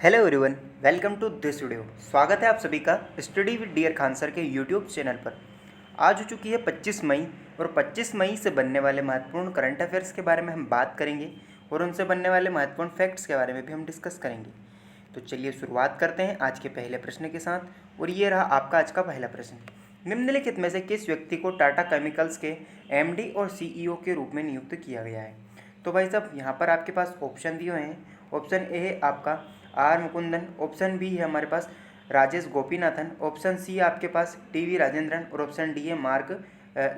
Hello everyone, welcome to this video. स्वागत है आप सभी का study with dear Khan sir के यूट्यूब चैनल पर। आज हो चुकी है 25 मई और 25 मई से बनने वाले महत्वपूर्ण करंट अफेयर्स के बारे में हम बात करेंगे और उनसे बनने वाले महत्वपूर्ण फैक्ट्स के बारे में भी हम डिस्कस करेंगे। तो चलिए शुरुआत करते हैं आज के पहले प्रश्न के साथ। और ये रहा आपका आज का पहला प्रश्न। निम्नलिखित में से किस व्यक्ति को टाटा केमिकल्स के एमडी और सीईओ के रूप में नियुक्त किया गया है? तो भाई साहब यहाँ पर आपके पास ऑप्शन दिए हुए हैं। ऑप्शन ए है आपका आर मुकुंदन, ऑप्शन बी है हमारे पास राजेश गोपीनाथन, ऑप्शन सी आपके पास टीवी राजेंद्रन और ऑप्शन डी है मार्क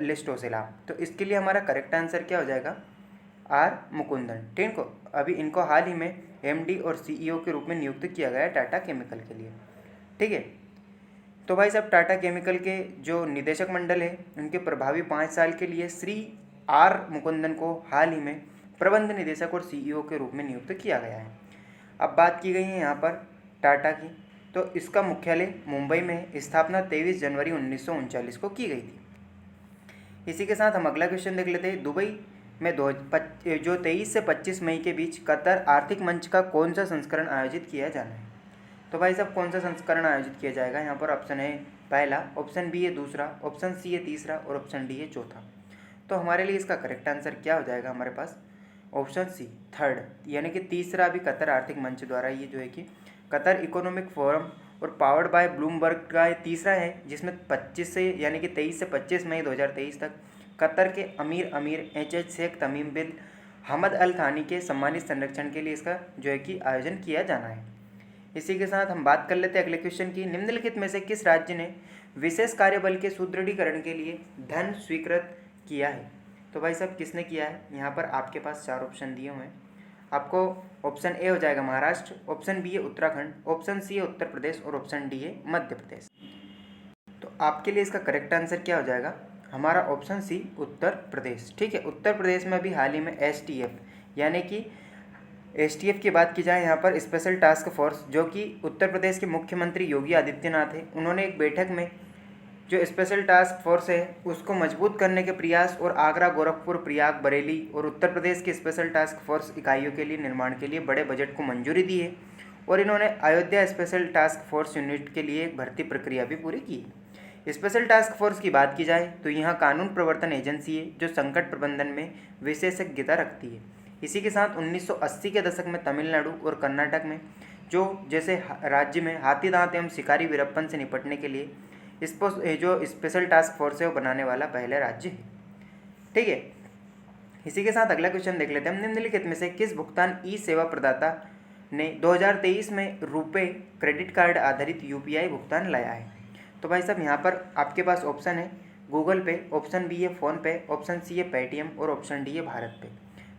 लिस्टोसेला। तो इसके लिए हमारा करेक्ट आंसर क्या हो जाएगा? आर मुकुंदन। ठीक हो, अभी इनको हाल ही में एमडी और सीईओ के रूप में नियुक्त किया गया है टाटा केमिकल के लिए। ठीक है, तो भाई साहब टाटा केमिकल के जो निदेशक मंडल है उनके प्रभावी 5 साल के लिए श्री आर मुकुंदन को हाल ही में प्रबंध निदेशक और सीईओ के रूप में नियुक्त किया गया है। अब बात की गई है यहाँ पर टाटा की, तो इसका मुख्यालय मुंबई में है। स्थापना 23 जनवरी 1939 को की गई थी। इसी के साथ हम अगला क्वेश्चन देख लेते हैं। दुबई में जो 23 से 25 मई के बीच कतर आर्थिक मंच का कौन सा संस्करण आयोजित किया जाना है? तो भाई साहब कौन सा संस्करण आयोजित किया जाएगा? यहाँ पर ऑप्शन है पहला, ऑप्शन बी है दूसरा, ऑप्शन सी है तीसरा और ऑप्शन डी है चौथा। तो हमारे लिए इसका करेक्ट आंसर क्या हो जाएगा? हमारे पास ऑप्शन सी थर्ड, यानी कि तीसरा भी कतर आर्थिक मंच द्वारा ये जो है कि कतर इकोनॉमिक फोरम और पावर्ड बाय ब्लूमबर्ग का तीसरा है, जिसमें 25 से यानी कि 23 से 25 मई 2023 तक कतर के अमीर एच शेख तमीम बिन हमद अल थानी के सम्मानित संरक्षण के लिए इसका जो है कि आयोजन किया जाना है। इसी के साथ हम बात कर लेते हैं अगले क्वेश्चन की। निम्नलिखित में से किस राज्य ने विशेष कार्यबल के सुदृढ़ीकरण के लिए धन स्वीकृत किया है? तो भाई साहब किसने किया है? यहाँ पर आपके पास 4 ऑप्शन दिए हुए हैं। आपको ऑप्शन ए हो जाएगा महाराष्ट्र, ऑप्शन बी है उत्तराखंड, ऑप्शन सी है उत्तर प्रदेश और ऑप्शन डी है मध्य प्रदेश। तो आपके लिए इसका करेक्ट आंसर क्या हो जाएगा? हमारा ऑप्शन सी उत्तर प्रदेश। ठीक है, उत्तर प्रदेश में अभी हाल ही में एसटीएफ यानी कि एसटीएफ की बात की जाए यहाँ पर स्पेशल टास्क फोर्स, जो कि उत्तर प्रदेश के मुख्यमंत्री योगी आदित्यनाथ है, उन्होंने एक बैठक में जो स्पेशल टास्क फोर्स है उसको मजबूत करने के प्रयास और आगरा, गोरखपुर, प्रयाग, बरेली और उत्तर प्रदेश की स्पेशल टास्क फोर्स इकाइयों के लिए निर्माण के लिए बड़े बजट को मंजूरी दी है। और इन्होंने Ayodhya special task force unit के लिए एक भर्ती प्रक्रिया भी पूरी की है। स्पेशल टास्क फोर्स की बात की जाए तो यहाँ कानून प्रवर्तन एजेंसी है जो संकट प्रबंधन में विशेषज्ञता रखती है। इसी के साथ 1980 के दशक में तमिलनाडु और कर्नाटक में जो जैसे राज्य में हाथी दांत एवं शिकारी वीरप्पन से निपटने के लिए जो स्पेशल टास्क फोर्स है वो बनाने वाला पहला राज्य है। ठीक है, इसी के साथ अगला क्वेश्चन देख लेते हैं। निम्नलिखित में से किस भुगतान ई सेवा प्रदाता ने 2023 में रुपे क्रेडिट कार्ड आधारित यूपीआई भुगतान लाया है? तो भाई साहब यहाँ पर आपके पास ऑप्शन है गूगल पे, ऑप्शन बी है फ़ोन पे, ऑप्शन सी है पेटीएम और ऑप्शन डी है भारत पे।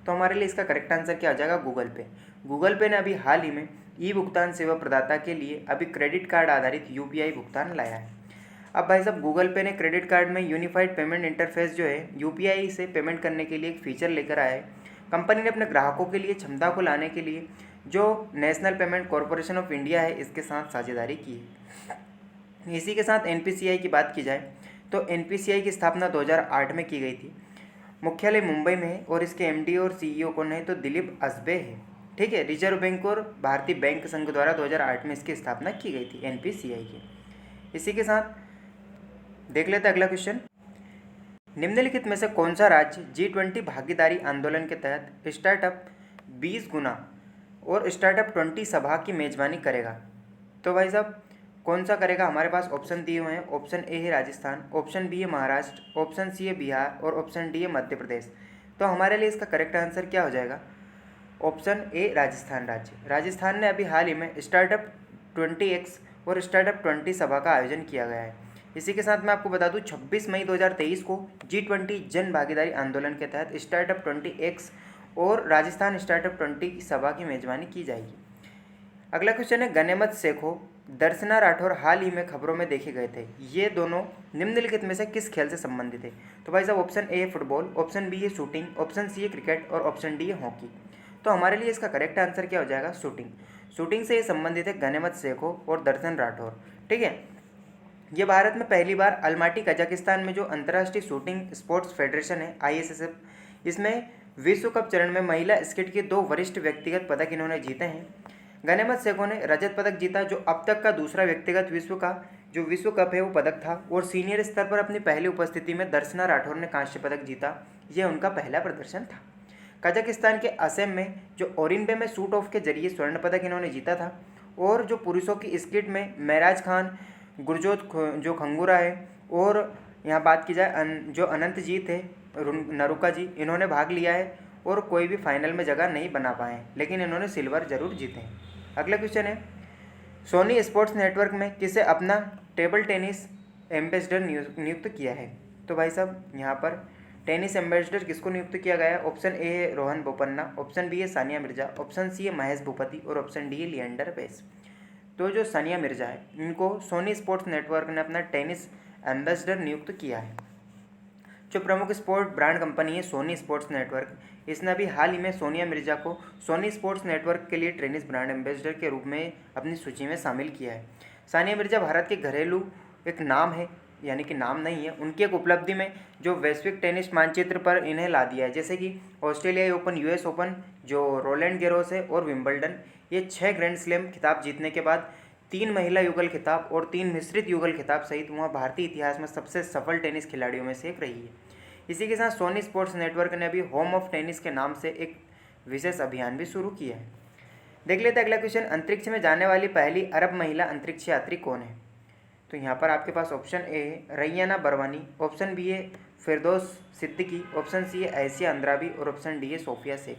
तो हमारे लिए इसका करेक्ट आंसर क्या हो जाएगा? गूगल पे। गूगल पे ने अभी हाल ही में ई भुगतान सेवा प्रदाता के लिए अभी क्रेडिट कार्ड आधारित यूपीआई भुगतान लाया है। अब भाई साहब गूगल पे ने क्रेडिट कार्ड में यूनिफाइड पेमेंट इंटरफेस जो है यूपीआई से पेमेंट करने के लिए एक फ़ीचर लेकर आया है। कंपनी ने अपने ग्राहकों के लिए क्षमता को लाने के लिए जो national payment corporation of India है इसके साथ साझेदारी की है। इसी के साथ एनपीसीआई की बात की जाए तो एनपीसीआई की स्थापना 2008 में की गई थी। मुख्यालय मुंबई में है और इसके एमडी और सीईओ कौन है? तो दिलीप अस्बे है। ठीक है, रिजर्व बैंक और भारतीय बैंक संघ द्वारा 2008 में इसकी स्थापना की गई थी एनपीसीआई की। इसी के साथ देख लेते हैं अगला क्वेश्चन। निम्नलिखित में से कौन सा राज्य G20 भागीदारी आंदोलन के तहत स्टार्टअप 20 गुना और स्टार्टअप 20 सभा की मेजबानी करेगा? तो भाई साहब कौन सा करेगा? हमारे पास ऑप्शन दिए हुए हैं। ऑप्शन ए है राजस्थान, ऑप्शन बी है महाराष्ट्र, ऑप्शन सी है बिहार और ऑप्शन डी है मध्य प्रदेश। तो हमारे लिए इसका करेक्ट आंसर क्या हो जाएगा? ऑप्शन ए राजस्थान राज्य। राजस्थान ने अभी हाल ही में स्टार्टअप 20X और स्टार्टअप 20 सभा का आयोजन किया गया है। इसी के साथ मैं आपको बता दूं 26 मई 2023 को G20 जन भागीदारी आंदोलन के तहत स्टार्टअप 20X और राजस्थान स्टार्टअप 20 सभा की मेजबानी की जाएगी। अगला क्वेश्चन है गनेमत शेखो, दर्शना राठौर हाल ही में खबरों में देखे गए थे। ये दोनों निम्नलिखित में से किस खेल से संबंधित है? तो भाई साहब ऑप्शन ए है फुटबॉल, ऑप्शन बी है शूटिंग, ऑप्शन सी है क्रिकेट और ऑप्शन डी है हॉकी। तो हमारे लिए इसका करेक्ट आंसर क्या हो जाएगा? शूटिंग। शूटिंग से ये संबंधित है गनेमत शेखो और दर्शन राठौर। ठीक है, ये भारत में पहली बार अलमाटी कजाकिस्तान में जो अंतर्राष्ट्रीय शूटिंग स्पोर्ट्स फेडरेशन है ISSF, इसमें विश्व कप चरण में महिला स्किट के 2 वरिष्ठ व्यक्तिगत पदक इन्होंने जीते हैं। गनेमत सेको ने रजत पदक जीता, जो अब तक का दूसरा व्यक्तिगत विश्व कप है वो पदक था। और सीनियर स्तर पर अपनी पहली उपस्थिति में दर्शना राठौर ने कांस्य पदक जीता, यह उनका पहला प्रदर्शन था। कजाकिस्तान के असम में जो ओरिनबे में शूट ऑफ के जरिए स्वर्ण पदक इन्होंने जीता था। और जो पुरुषों की स्कीट में महराज खान, गुरजोत जो खंगूरा है, और यहाँ बात की जाए जो अनंतजीत है नरुका जी, इन्होंने भाग लिया है और कोई भी फाइनल में जगह नहीं बना पाए, लेकिन इन्होंने सिल्वर जरूर जीते हैं। अगला क्वेश्चन है, सोनी स्पोर्ट्स नेटवर्क में किसे अपना टेबल टेनिस एम्बेसडर नियुक्त किया है? तो भाई साहब यहाँ पर टेनिस एम्बेसडर किसको नियुक्त किया गया है? ऑप्शन ए है रोहन बोपन्ना, ऑप्शन बी है सानिया मिर्जा, ऑप्शन सी है महेश भूपति और ऑप्शन डी है लिएंडर पेस। तो जो सानिया मिर्जा है, इनको सोनी स्पोर्ट्स नेटवर्क ने अपना टेनिस एम्बेसडर नियुक्त किया है। जो प्रमुख स्पोर्ट ब्रांड कंपनी है सोनी स्पोर्ट्स नेटवर्क, इसने अभी हाल ही में सोनिया मिर्जा को सोनी स्पोर्ट्स नेटवर्क के लिए टेनिस ब्रांड एम्बेसडर के रूप में अपनी सूची में शामिल किया है। सानिया मिर्जा भारत के घरेलू एक नाम है, यानी कि नाम नहीं है, उनकी एक उपलब्धि में जो वैश्विक टेनिस मानचित्र पर इन्हें ला दिया है, जैसे कि ऑस्ट्रेलियाई ओपन, यूएस ओपन, जो रोलैंड गैरोस है, और विंबलडन। ये 6 ग्रैंड स्लैम खिताब जीतने के बाद 3 महिला युगल खिताब और 3 मिश्रित युगल खिताब सहित वहाँ भारतीय इतिहास में सबसे सफल टेनिस खिलाड़ियों में से एक रही है। इसी के साथ सोनी स्पोर्ट्स नेटवर्क ने अभी होम ऑफ टेनिस के नाम से एक विशेष अभियान भी शुरू किया है। देख लेते हैं अगला क्वेश्चन, अंतरिक्ष में जाने वाली पहली अरब महिला अंतरिक्ष यात्री कौन है? तो यहाँ पर आपके पास ऑप्शन ए है रैयाना बरवानी, ऑप्शन बी है फिरदौस सिद्दीकी, ऑप्शन सी है ऐसिया अंद्राबी और ऑप्शन डी है सोफिया शेख।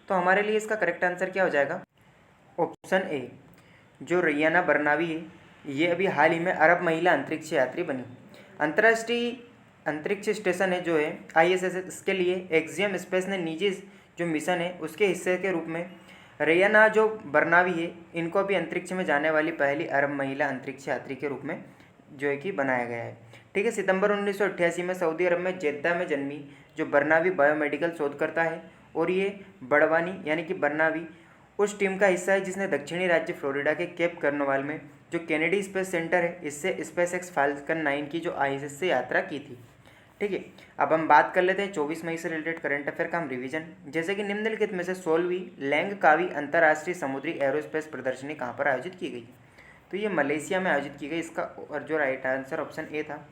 तो हमारे लिए इसका करेक्ट आंसर क्या हो जाएगा? ऑप्शन ए, जो रैयाना बरनावी है, ये अभी हाल ही में अरब महिला अंतरिक्ष यात्री बनी। अंतर्राष्ट्रीय अंतरिक्ष स्टेशन है जो है ISS, इसके लिए एक्सियम स्पेस ने निजी जो मिशन है उसके हिस्से के रूप में रैयाना जो बरनावी है, इनको अभी अंतरिक्ष में जाने वाली पहली अरब महिला अंतरिक्ष यात्री के रूप में जो है कि बनाया गया है। ठीक है, सितंबर 1988 में सऊदी अरब में जेद्दा में जन्मी जो बरनावी बायोमेडिकल शोधकर्ता है, और ये बड़वानी यानी कि बरनावी उस टीम का हिस्सा है जिसने दक्षिणी राज्य फ्लोरिडा के केप कर्नवाल में जो केनेडी स्पेस सेंटर है, इससे स्पेसएक्स फाल्कन 9 की जो ISS से यात्रा की थी। ठीक है, अब हम बात कर लेते हैं 24 मई से रिलेटेड करंट अफेयर का हम रिवीजन। जैसे कि निम्नलिखित में से 16वीं लैंगकावी अंतर्राष्ट्रीय समुद्री एरोस्पेस प्रदर्शनी कहाँ पर आयोजित की गई? तो ये मलेशिया में आयोजित की गई। इसका और जो राइट आंसर ऑप्शन ए था।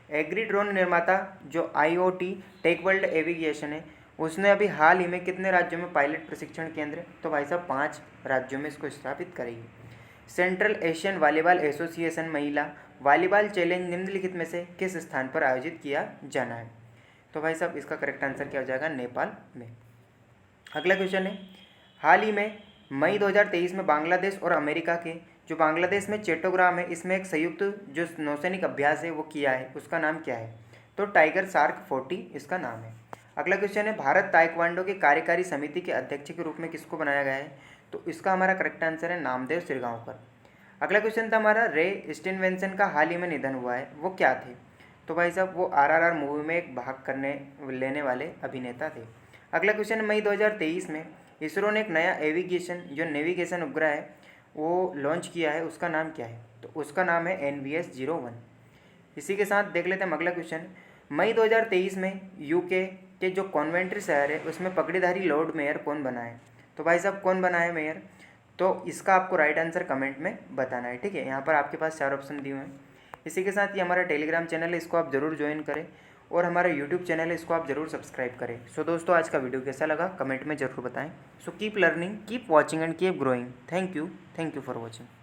एग्री ड्रोन निर्माता जो IoT टेक वर्ल्ड एविएशन है, उसने अभी हाल ही में कितने राज्यों में पायलट प्रशिक्षण केंद्र? तो भाई साहब 5 राज्यों में इसको स्थापित करेगी। सेंट्रल एशियन वॉलीबॉल एसोसिएशन महिला वॉलीबॉल चैलेंज निम्नलिखित में से किस स्थान पर आयोजित किया जाना है? तो भाई साहब इसका करेक्ट आंसर क्या हो जाएगा? नेपाल में। अगला क्वेश्चन है, हाल ही में मई 2023 में बांग्लादेश और अमेरिका के जो बांग्लादेश में चेट्टोग्राम है, इसमें एक संयुक्त जो नौसैनिक अभ्यास है वो किया है, उसका नाम क्या है? तो टाइगर शार्क 40 इसका नाम है। अगला क्वेश्चन है, भारत ताइक्वांडो के कार्यकारी समिति के अध्यक्ष के रूप में किसको बनाया गया है? तो इसका हमारा करेक्ट आंसर है नामदेव सिरगांवकर। अगला क्वेश्चन था हमारा, रे स्टीनवेंसन का हाल ही में निधन हुआ है, वो क्या थे? तो भाई साहब वो RRR मूवी में एक भाग करने लेने वाले अभिनेता थे। अगला क्वेश्चन, मई 2023 में इसरो ने एक नया नेविगेशन उपग्रह है वो लॉन्च किया है, उसका नाम क्या है? तो उसका नाम है NVS-01। इसी के साथ देख लेते हैं अगला क्वेश्चन, मई 2023 में UK के जो कॉन्वेंट्री शहर है उसमें पगड़ीधारी लॉर्ड मेयर कौन बना है? तो भाई साहब कौन बना है मेयर? तो इसका आपको राइट आंसर कमेंट में बताना है। ठीक है, यहाँ पर आपके पास 4 ऑप्शन दिए हुए हैं। इसी के साथ ही हमारा टेलीग्राम चैनल है, इसको आप ज़रूर ज्वाइन करें, और हमारा यूट्यूब चैनल है, इसको आप ज़रूर सब्सक्राइब करें। सो दोस्तों, आज का वीडियो कैसा लगा कमेंट में ज़रूर बताएं। So keep learning, keep watching and keep growing. Thank you for watching.